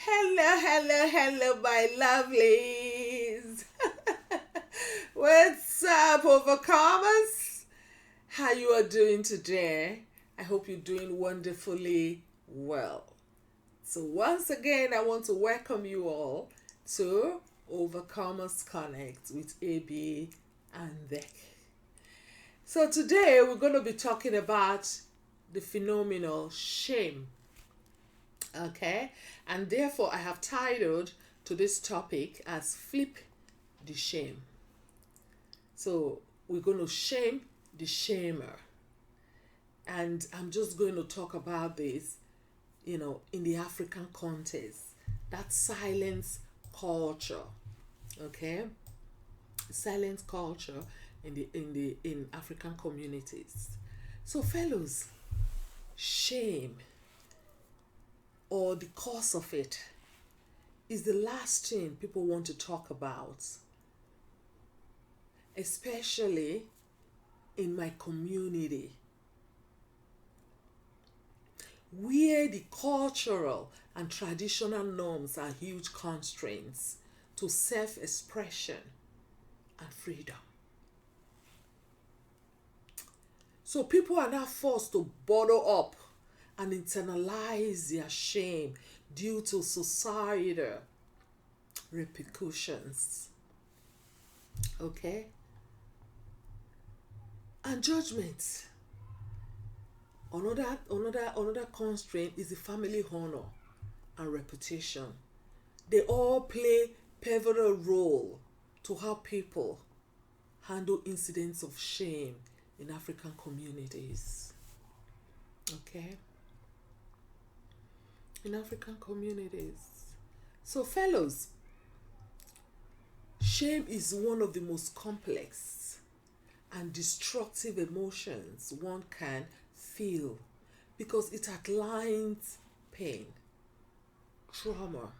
Hello, my lovelies. What's up, overcomers? How you are doing today? I hope you're doing wonderfully well. So once again, I want to welcome you all to Overcomers Connect with AB and Beck. So today we're going to be talking about the phenomenal shame. Okay, and therefore I have titled to this topic as Flip the Shame. So we're going to shame the shamer, and I'm just going to talk about this, in the African context, that silence culture. Okay, silence culture in African communities. So fellows, shame or the cause of it is the last thing people want to talk about, especially in my community, where the cultural and traditional norms are huge constraints to self expression and freedom. So people are now forced to bottle up and internalize their shame due to societal repercussions. Okay? And judgment. Another constraint is the family honor and reputation. They all play pivotal role to how people handle incidents of shame in African communities. Okay? In African communities. So fellows, shame is one of the most complex and destructive emotions one can feel because it outlines pain, trauma,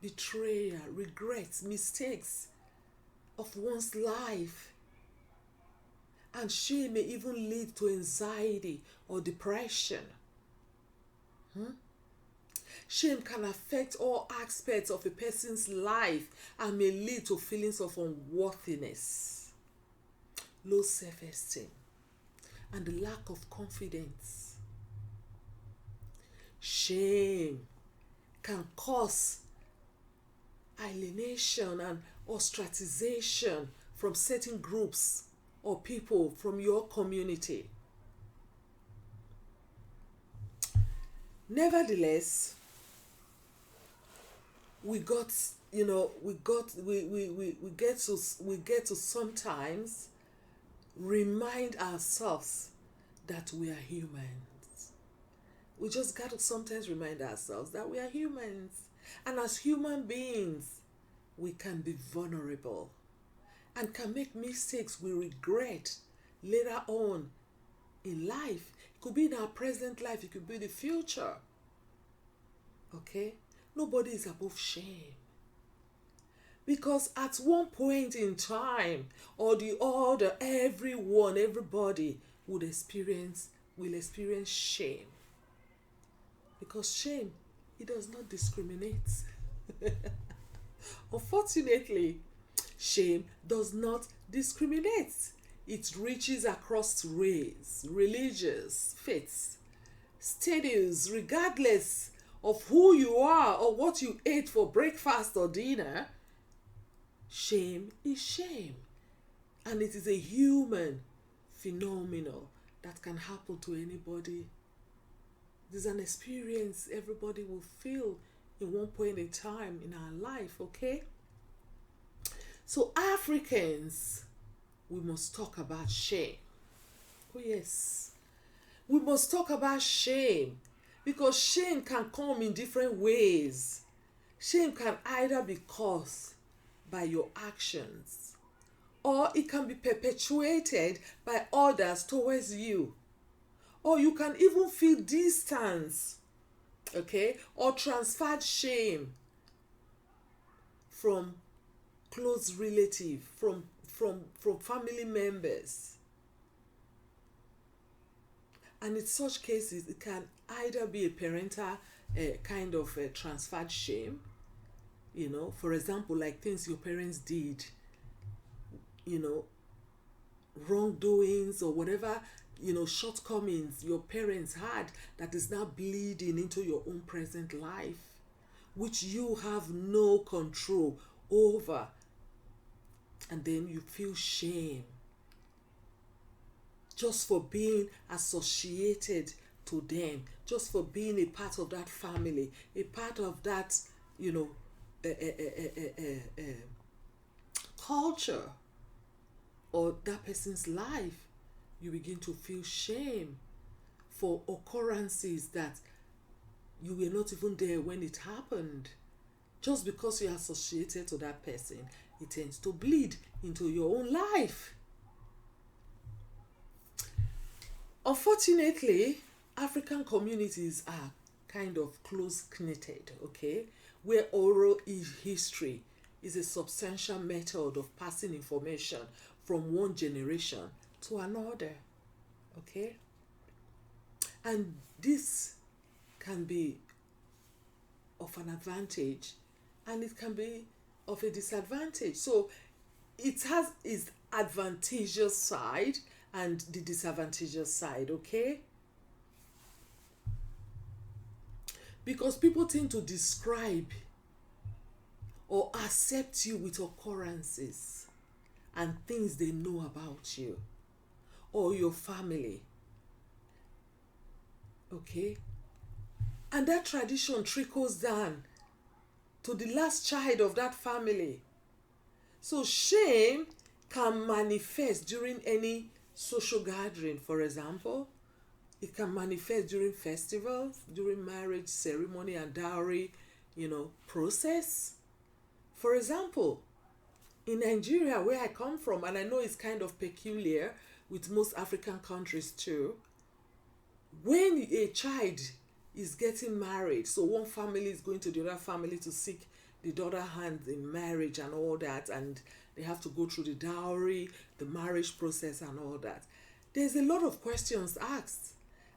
betrayal, regrets, mistakes of one's life. And shame may even lead to anxiety or depression. Shame can affect all aspects of a person's life and may lead to feelings of unworthiness, low self-esteem, and the lack of confidence. Shame can cause alienation and ostracization from certain groups or people from your community. Nevertheless, we get to sometimes remind ourselves that we are humans. We just got to sometimes remind ourselves that we are humans. And as human beings, we can be vulnerable and can make mistakes we regret later on in life. It could be in our present life, it could be the future. Okay? Nobody is above shame. Because at one point in time or the other, everybody will experience shame. Because shame, it does not discriminate. Unfortunately, shame does not discriminate. It reaches across race, religious, faiths, status, regardless of who you are or what you ate for breakfast or dinner. Shame is shame. And it is a human phenomenon that can happen to anybody. It is an experience everybody will feel in one point in time in our life, okay? So Africans, we must talk about shame. Oh yes. We must talk about shame because shame can come in different ways. Shame can either be caused by your actions or it can be perpetuated by others towards you. Or you can even feel distance, okay, or transferred shame from close relative, from family members. And in such cases, it can either be a parental kind of transferred shame, you know, for example, like things your parents did, you know, wrongdoings or whatever, you know, shortcomings your parents had that is now bleeding into your own present life, which you have no control over. And then you feel shame just for being associated to them, just for being a part of that family, a part of that, you know, culture or that person's life. You begin to feel shame for occurrences that you were not even there when it happened. Just because you're associated to that person, it tends to bleed into your own life. Unfortunately, African communities are kind of close knitted, okay, where oral history is a substantial method of passing information from one generation to another, okay, and this can be of an advantage and it can be of a disadvantage. So it has its advantageous side and the disadvantageous side, okay? Because people tend to describe or accept you with occurrences and things they know about you or your family, okay? And that tradition trickles down to the last child of that family. So shame can manifest during any social gathering, for example. It can manifest during festivals, during marriage ceremony and dowry, you know, process. For example, in Nigeria, where I come from, and I know it's kind of peculiar with most African countries too, when a child is getting married, so one family is going to the other family to seek the daughter hand in marriage and all that, and they have to go through the dowry, the marriage process and all that. There's a lot of questions asked.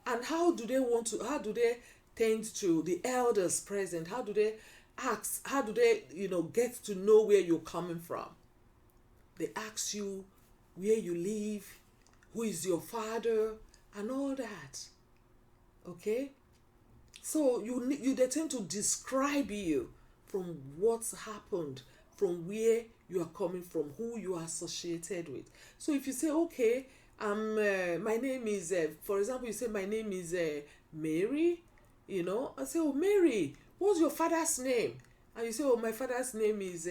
And how do they tend to the elders present? How do they ask? How do they, you know, get to know where you're coming from? They ask you where you live, who is your father, and all that. Okay? So they tend to describe you from what's happened, from where you are coming from, who you are associated with. So if you say, okay, my name is, for example, you say my name is Mary, you know, I say, oh, Mary, what's your father's name? And you say, oh, my father's name is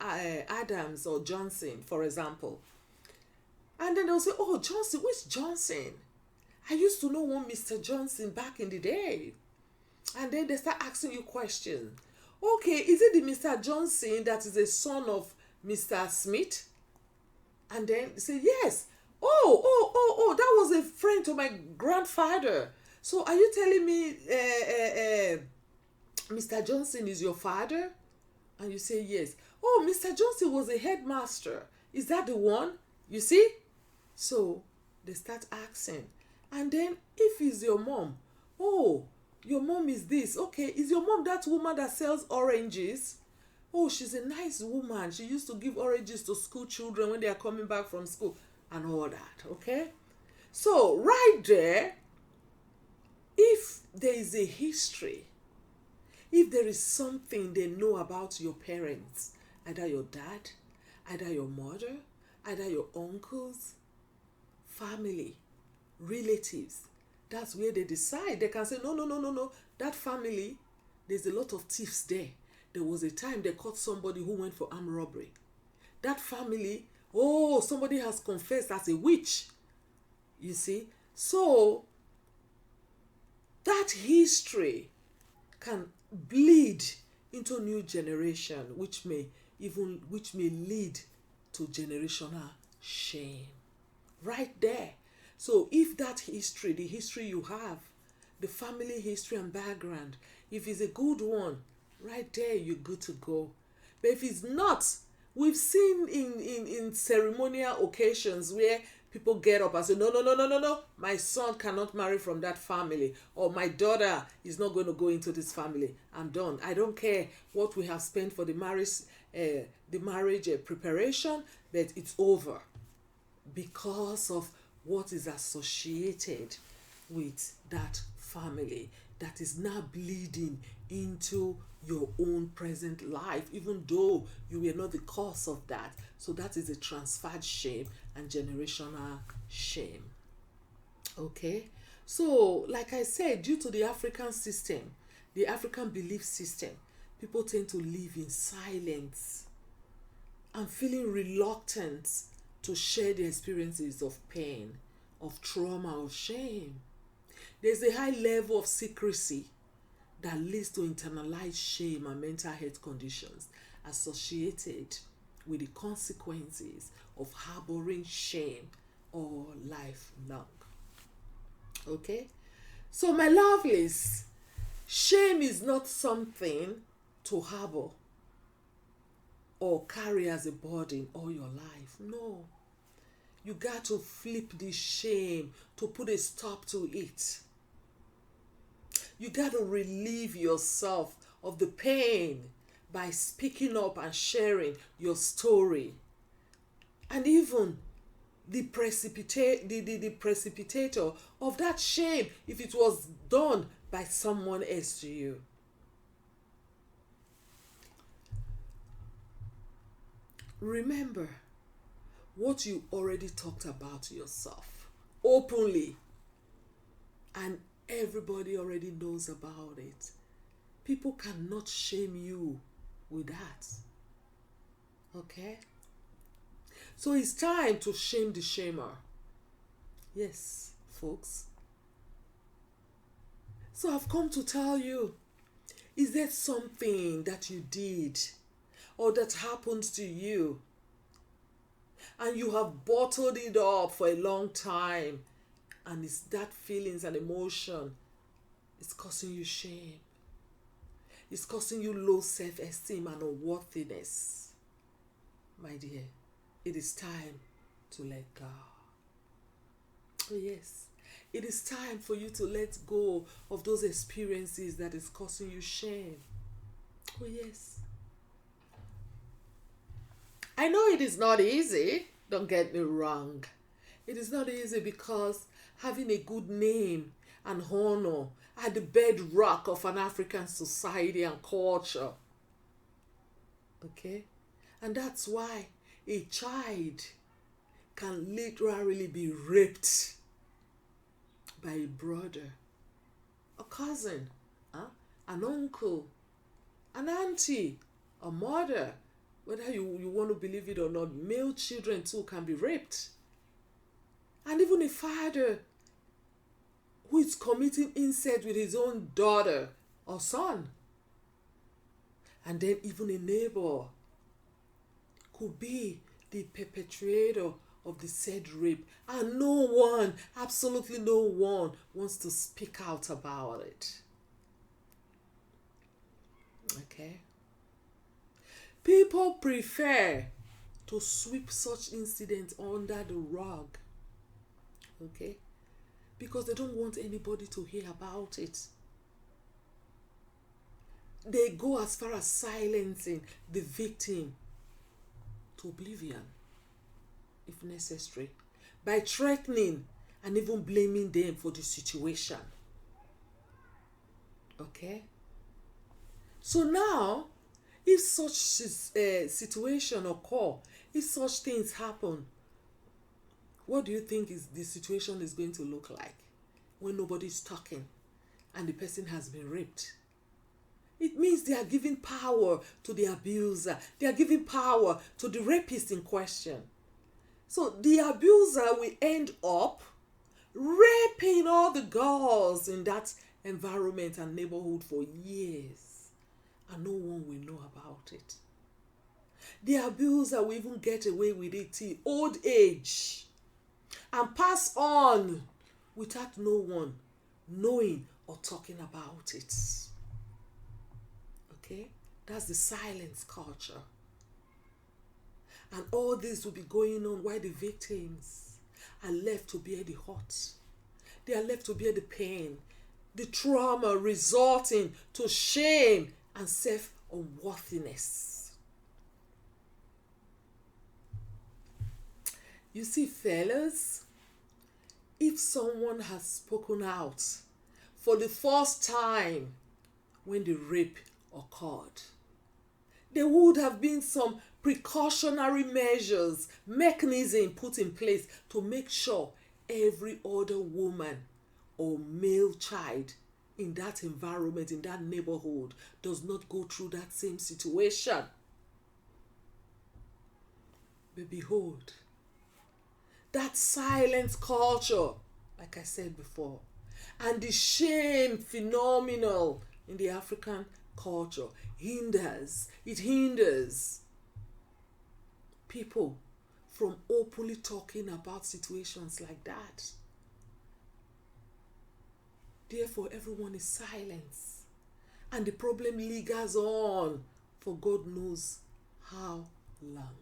Adams or Johnson, for example. And then they'll say, oh, Johnson, which Johnson? I used to know one Mr. Johnson back in the day. And then they start asking you questions. Okay, is it the Mr. Johnson that is the son of Mr. Smith? And then they say, yes. Oh, that was a friend to my grandfather. So are you telling me Mr. Johnson is your father? And you say, yes. Oh, Mr. Johnson was a headmaster. Is that the one? You see? So they start asking. And then if it's your mom, oh, your mom is this. Okay, is your mom that woman that sells oranges? Oh, she's a nice woman. She used to give oranges to school children when they are coming back from school and all that, okay? So right there, if there is a history, if there is something they know about your parents, either your dad, either your mother, either your uncles, family, relatives, that's where they decide. They can say, no, that family, there's a lot of thieves there. There was a time they caught somebody who went for armed robbery. That family, oh, somebody has confessed as a witch. You see? So, that history can bleed into new generation, which may lead to generational shame. Right there. So if that history, the history you have, the family history and background, if it's a good one, right there you're good to go. But if it's not, we've seen in ceremonial occasions where People get up and say, no, no, no, no, no, no, my son cannot marry from that family, or my daughter is not going to go into this family. I'm done. I don't care what we have spent for the marriage preparation, but it's over because of what is associated with that family that is now bleeding into your own present life, even though you were not the cause of that. So that is a transferred shame and generational shame. Okay, so like I said, due to the African system, the African belief system, people tend to live in silence and feeling reluctant to share the experiences of pain, of trauma, of shame. There's a high level of secrecy that leads to internalized shame and mental health conditions associated with the consequences of harboring shame all lifelong. Okay? So, my lovelies, shame is not something to harbor or carry as a burden all your life. No. You got to flip the shame to put a stop to it. You got to relieve yourself of the pain by speaking up and sharing your story. And even the precipitator of that shame, if it was done by someone else to you. Remember what you already talked about to yourself openly, and everybody already knows about it. People cannot shame you with that. Okay? So it's time to shame the shamer. Yes, folks. So I've come to tell you, is there something that you did or that happened to you and you have bottled it up for a long time, and it's that feelings and emotion is causing you shame? It's causing you low self-esteem and unworthiness. My dear, it is time to let go. Oh yes, it is time for you to let go of those experiences that is causing you shame. Oh yes. I know it is not easy, don't get me wrong. It is not easy because having a good name and honor are the bedrock of an African society and culture. Okay? And that's why a child can literally be raped by a brother, a cousin, an uncle, an auntie, a mother. Whether you want to believe it or not, male children too can be raped. And even a father who is committing incest with his own daughter or son. And then even a neighbor could be the perpetrator of the said rape. And no one, absolutely no one, wants to speak out about it. Okay? People prefer to sweep such incidents under the rug. Okay? Because they don't want anybody to hear about it. They go as far as silencing the victim to oblivion, if necessary, by threatening and even blaming them for the situation. Okay? So now, if such situation occur, if such things happen, what do you think is the situation is going to look like when nobody's talking and the person has been raped? It means they are giving power to the abuser. They are giving power to the rapist in question. So the abuser will end up raping all the girls in that environment and neighborhood for years, and no one will know about it. The abuser will even get away with it till old age and pass on without no one knowing or talking about it. Okay? That's the silence culture. And all this will be going on while the victims are left to bear the hurt. They are left to bear the pain, the trauma resulting to shame and self-unworthiness. You see, fellas, if someone has spoken out for the first time when the rape occurred, there would have been some precautionary measures, mechanism put in place to make sure every other woman or male child in that environment, in that neighborhood, does not go through that same situation. But behold, that silent culture, like I said before, and the shame phenomenal in the African culture hinders people from openly talking about situations like that. Therefore, everyone is silent, and the problem lingers on for God knows how long.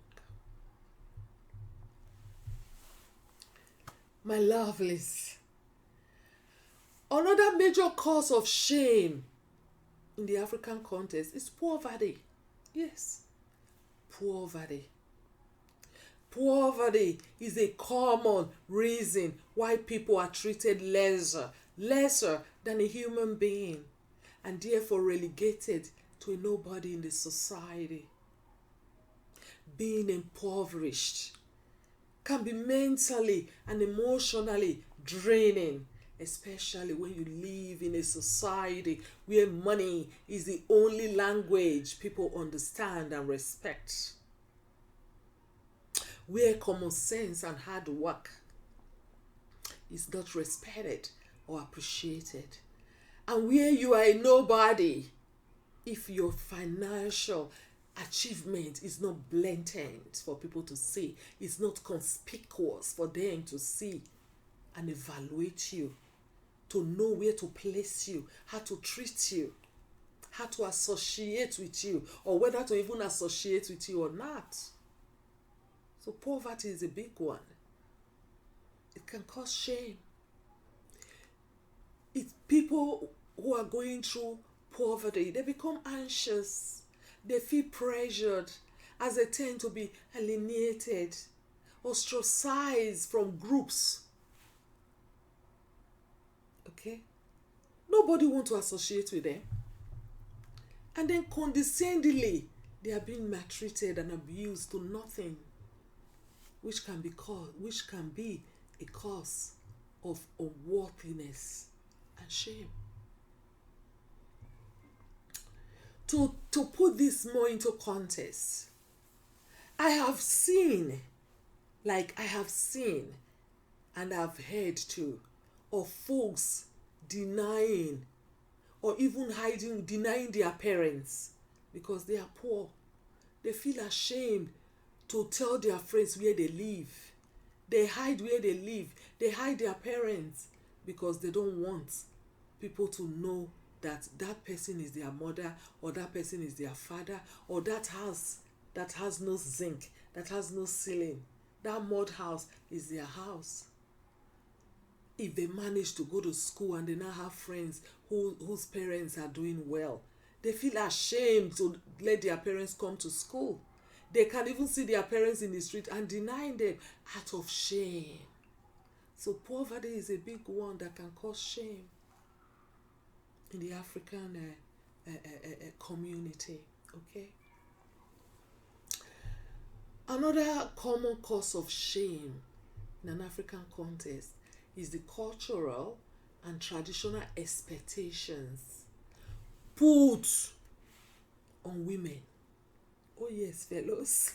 My lovelies, another major cause of shame in the African context is poverty. Yes, poverty. Poverty is a common reason why people are treated lesser than a human being, and therefore relegated to a nobody in the society. Being impoverished can be mentally and emotionally draining, especially when you live in a society where money is the only language people understand and respect, where common sense and hard work is not respected or appreciated, and where you are a nobody if your financial achievement is not blatant for people to see, it's not conspicuous for them to see and evaluate you, to know where to place you, how to treat you, how to associate with you, or whether to even associate with you or not. So poverty is a big one. It can cause shame. It's people who are going through poverty, they become anxious. They feel pressured as they tend to be alienated, ostracized from groups. Okay? Nobody wants to associate with them. And then condescendingly, they are being maltreated and abused to nothing, which can be a cause of unworthiness and shame. To put this more into context, I have seen and I've heard too of folks denying or even denying their parents because they are poor. They feel ashamed to tell their friends where they live. They hide where they live. They hide their parents because they don't want people to know that person is their mother, or that person is their father, or that house that has no zinc, that has no ceiling, that mud house is their house. If they manage to go to school and they now have friends whose parents are doing well, they feel ashamed to let their parents come to school. They can even see their parents in the street and denying them out of shame. So poverty is a big one that can cause shame in the African community. Okay. Another common cause of shame in an African context is the cultural and traditional expectations put on women. Oh yes, fellows.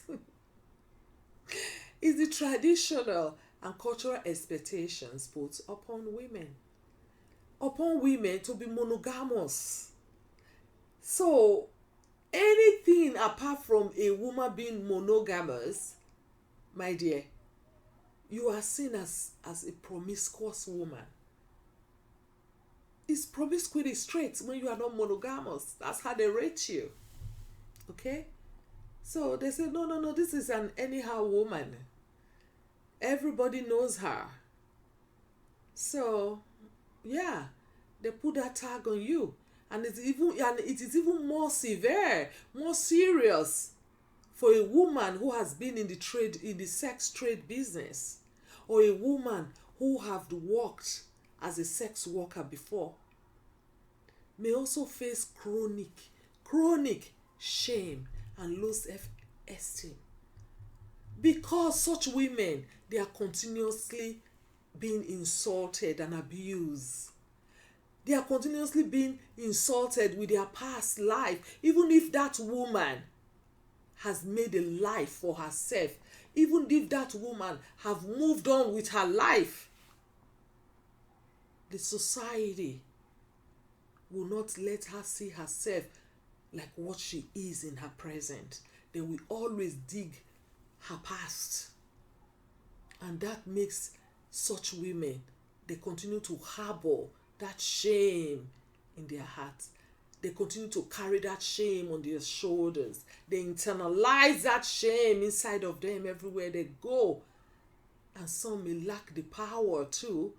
It's the traditional and cultural expectations put upon women to be monogamous. So anything apart from a woman being monogamous, my dear, you are seen as a promiscuous woman. It's promiscuity straight when you are not monogamous. That's how they rate you. Okay? So they say, no, this is an anyhow woman. Everybody knows her. So, yeah, they put that tag on you. And it is even more severe, more serious for a woman who has been in the sex trade business, or a woman who have worked as a sex worker before, may also face chronic shame and low self-esteem, because such women, they are continuously being insulted and abused. They are continuously being insulted with their past life, even if that woman has made a life for herself, even if that woman have moved on with her life. The society will not let her see herself like what she is in her present. They will always dig her past. And that makes such women, they continue to harbor that shame in their hearts. They continue to carry that shame on their shoulders. They internalize that shame inside of them everywhere they go. And some may lack the power to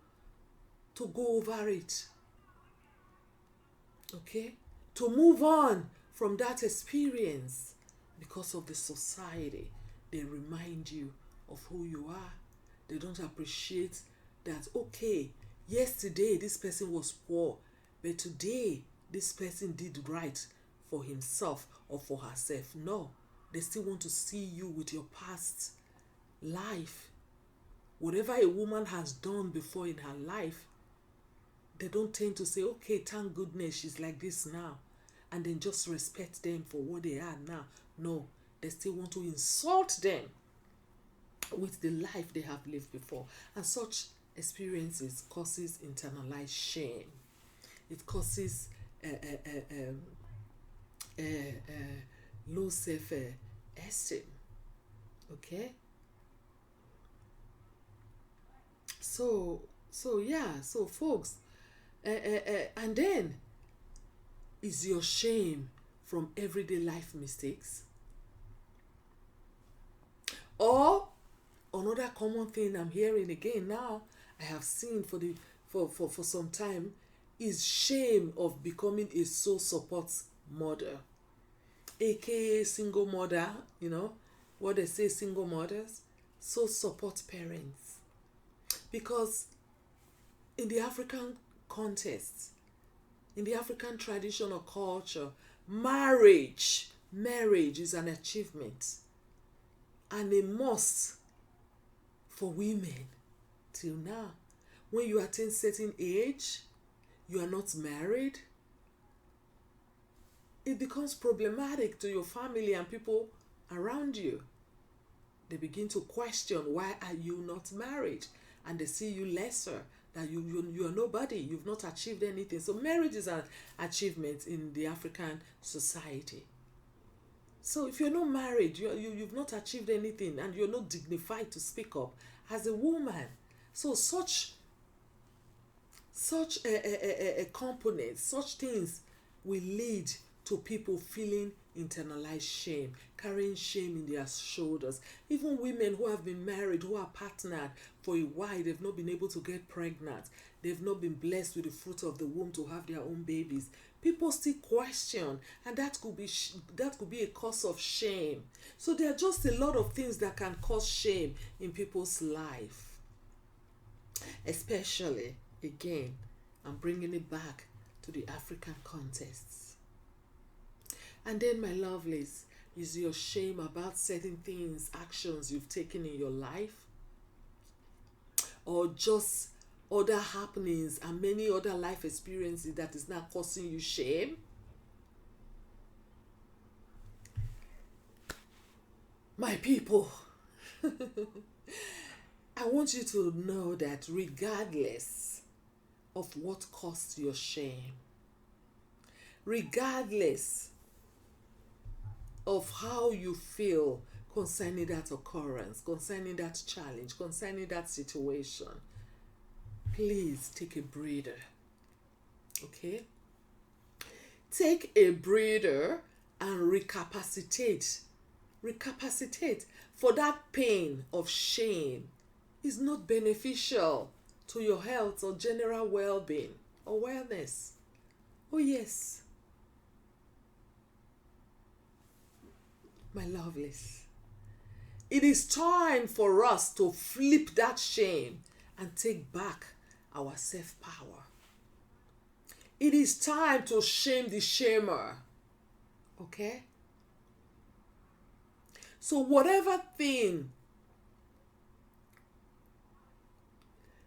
go over it. Okay? To move on from that experience, because of the society. They remind you of who you are. They don't appreciate that, okay, yesterday this person was poor, but today this person did right for himself or for herself. No, they still want to see you with your past life. Whatever a woman has done before in her life, they don't tend to say, okay, thank goodness she's like this now, and then just respect them for what they are now. No, they still want to insult them with the life they have lived before. And such experiences causes internalized shame. It causes low self-esteem. Okay? So yeah, so folks, and then, is your shame from everyday life mistakes? Or another common thing I'm hearing again now, I have seen for some time, is shame of becoming a sole support mother, aka single mother. You know what they say, single mothers, sole support parents. Because in the African context, in the African tradition or culture, marriage is an achievement and a must for women till now. When you attain certain age, you are not married, it becomes problematic to your family and people around you. They begin to question, why are you not married? And they see you lesser, that you are nobody, you've not achieved anything. So marriage is an achievement in the African society. So if you're not married, you've not achieved anything, and you're not dignified to speak up as a woman. So such a component, such things will lead to people feeling internalized shame, carrying shame in their shoulders. Even women who have been married, who are partnered for a while, they've not been able to get pregnant, they've not been blessed with the fruit of the womb to have their own babies. People still question, and that could be a cause of shame. So there are just a lot of things that can cause shame in people's life. Especially, again, I'm bringing it back to the African context. And then, my lovelies, is your shame about certain things, actions you've taken in your life? Or just other happenings and many other life experiences that is now causing you shame? My people, I want you to know that regardless of what caused your shame, regardless of how you feel concerning that occurrence, concerning that challenge, concerning that situation, please take a breather. Okay? Take a breather and recapacitate for that pain of shame is not beneficial to your health or general well-being or wellness. Oh yes, my lovelies. It is time for us to flip that shame and take back our self-power. It is time to shame the shamer. Okay? So whatever thing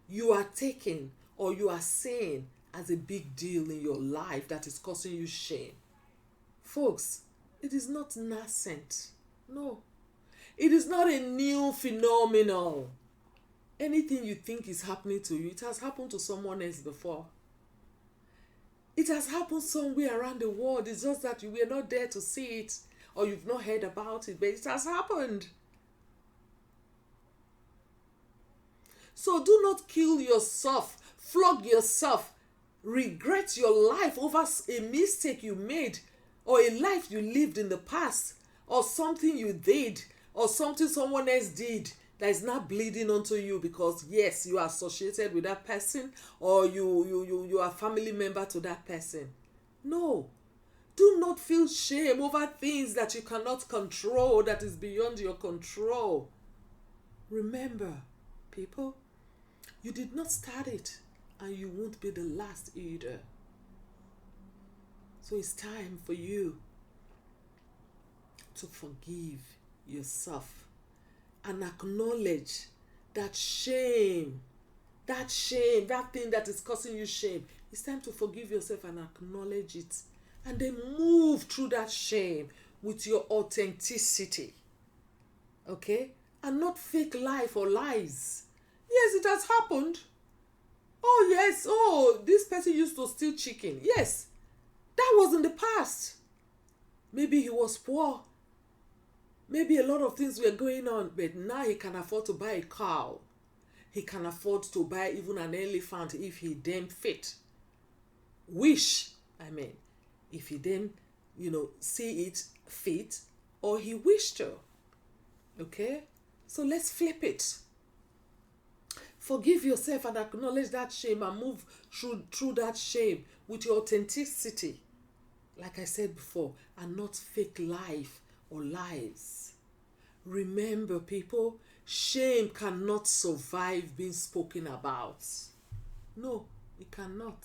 you are taking or you are saying as a big deal in your life that is causing you shame, folks, it is not nascent. No. It is not a new phenomenon. Anything you think is happening to you, it has happened to someone else before. It has happened somewhere around the world. It's just that you were not there to see it or you've not heard about it, but it has happened. So do not kill yourself, flog yourself, regret your life over a mistake you made or a life you lived in the past or something you did or something someone else did that is not bleeding onto you because yes, you are associated with that person or you are a family member to that person. No. Do not feel shame over things that you cannot control, that is beyond your control. Remember, people, you did not start it and you won't be the last either. So it's time for you to forgive yourself and acknowledge that shame, that thing that is causing you shame. It's time to forgive yourself and acknowledge it, and then move through that shame with your authenticity, okay? And not fake life or lies. Yes, it has happened. Oh yes, oh, this person used to steal chicken. Yes, that was in the past. Maybe he was poor. Maybe a lot of things were going on, but now he can afford to buy a cow. He can afford to buy even an elephant if he damn fit. If he then, see it fit or he wished to. Okay? So let's flip it. Forgive yourself and acknowledge that shame and move through that shame with your authenticity. Like I said before, and not fake life or lies. Remember, people, shame cannot survive being spoken about. No, it cannot.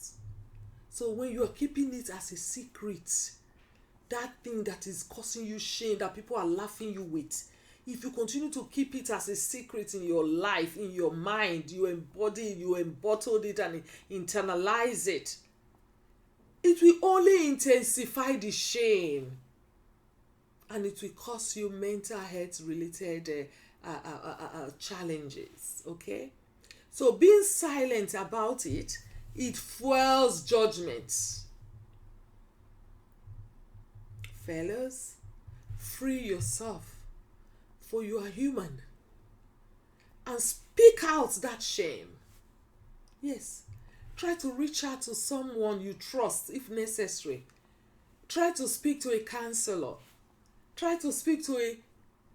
So when you are keeping it as a secret, that thing that is causing you shame, that people are laughing you with, if you continue to keep it as a secret in your life, in your mind, you embody it, you embottled it and internalize it, it will only intensify the shame. And it will cause you mental health related challenges, okay? So being silent about it, it fuels judgment. Fellas, free yourself, for you are human. And speak out that shame. Yes, try to reach out to someone you trust if necessary. Try to speak to a counselor. Try to speak to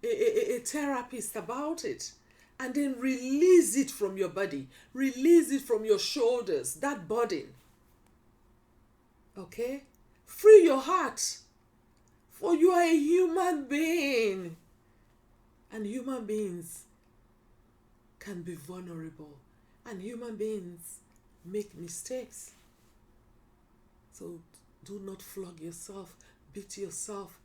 a therapist about it. And then release it from your body. Release it from your shoulders, that burden. Okay? Free your heart. For you are a human being. And human beings can be vulnerable. And human beings make mistakes. So do not flog yourself, beat yourself,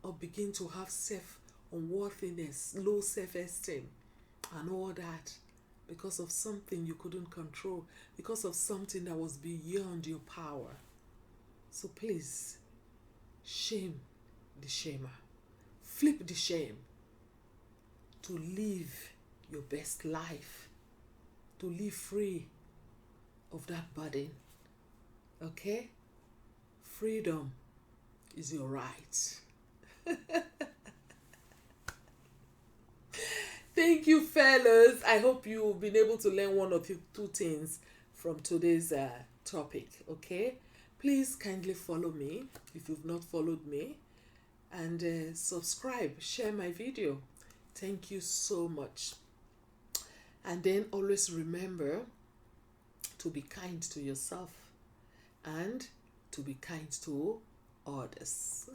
or begin to have self-unworthiness, low self-esteem, and all that because of something you couldn't control, because of something that was beyond your power. So please, shame the shamer. Flip the shame to live your best life, to live free of that burden. Okay? Freedom is your right. Thank you, fellas. I hope you've been able to learn one or two things from today's topic. Okay? Please kindly follow me if you've not followed me, and subscribe, share my video. Thank you so much. And then always remember to be kind to yourself and to be kind to others.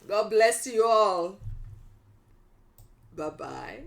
God bless you all. Bye-bye.